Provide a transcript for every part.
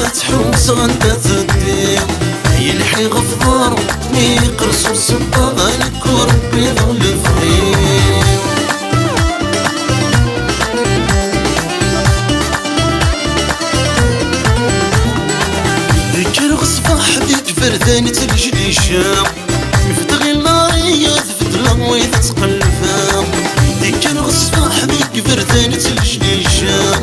تحوس غندا تدير يلحي غفار يقرصو الصباغانك وربي ظل فغير ذكر غصباح ذيك فرداني تلجلي شام مفتغي النارية ذفتلا ويذا تقلفا ذكر غصباح ذيك فرداني تلجلي شام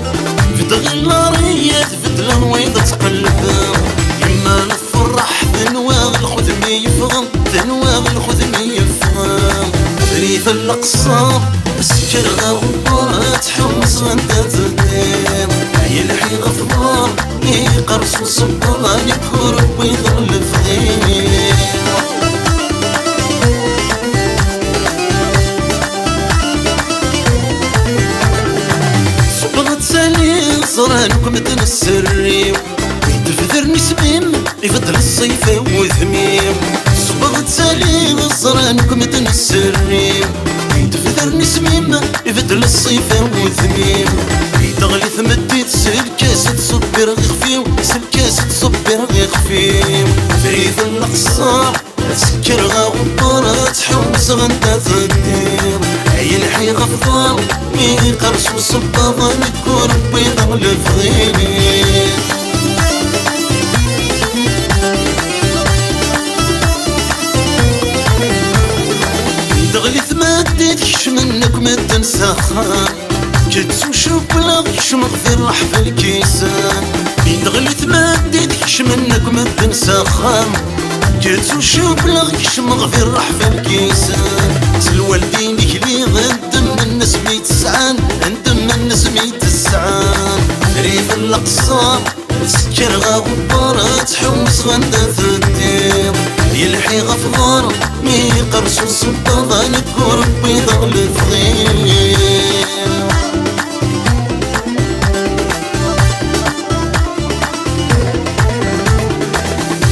مفتغي النارية ذفتلا ويذا تقلفا يما نفرح ذنواغ الخدمي يفغم ذنواغ الخدمي يفغم فريث الأقصى السكر غوار تحوس غندا تدير يلحي غفار يقرصو صبانك وربي ظل فغير صبغت سالي صرانكم تنسري تفذرني سميم يفضل الصيف وذميم صبغت سالي صرانكم تنسري تفذرني سميم يفضل الصيف وذميم تغلي ثمديت سلكاس تصبر غخفيو سلكاس تصبر غخفيو فريد الأقصار تسكر غوار تحوس غندا تدير يلحي غفار يقرصو صباغانك وربي ظل فغير تغلي ثمديت كش منك ما تنسخان كتسو شوف بلا غيش مغفر رحف الكيسان يدغلي تمديد كش منك ما تنسى خام كتسو شوف بلا غيش مغفر رحف الكيسان سلوالدينك لي غندم من نسمي تسعان غندم من نسمي تسعان ريف الأقصى تسكر غوار تحوس غندا تدير يلحي غفار يقرصو صباغانك وربي ظل فغير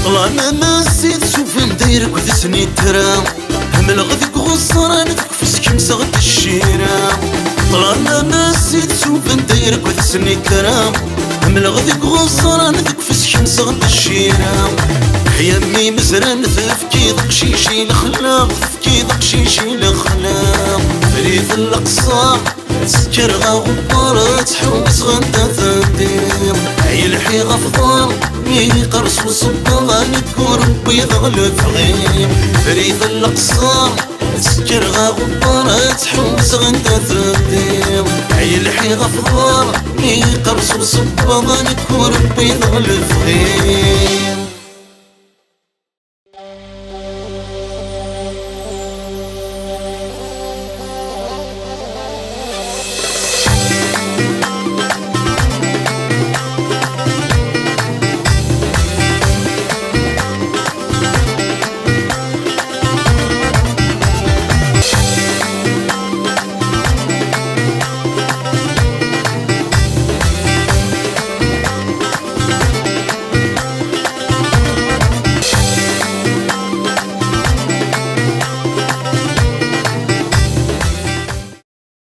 طلعنا ما زيد شوف نديرك وذسني ترى همل غذك غصرانك في سكمسة غد الشيرة طلعنا ما زيد شوف نديرك وذسني ترى همل غذك غصرانك في سكمسة غد الشيرة يمي مزران ثفكي ضقشيشي الخلاق ثفكي ضقشيشي الخلاق فريد الأقصى تسكر غوار تحوس غندا تدير يلحي غفار يقرصو صباغانك وربي ظل فغير فريد الأقصى تسكر غوار تحوس غندا تدير يلحي غفار يقرصو صباغانك وربي ظل فغير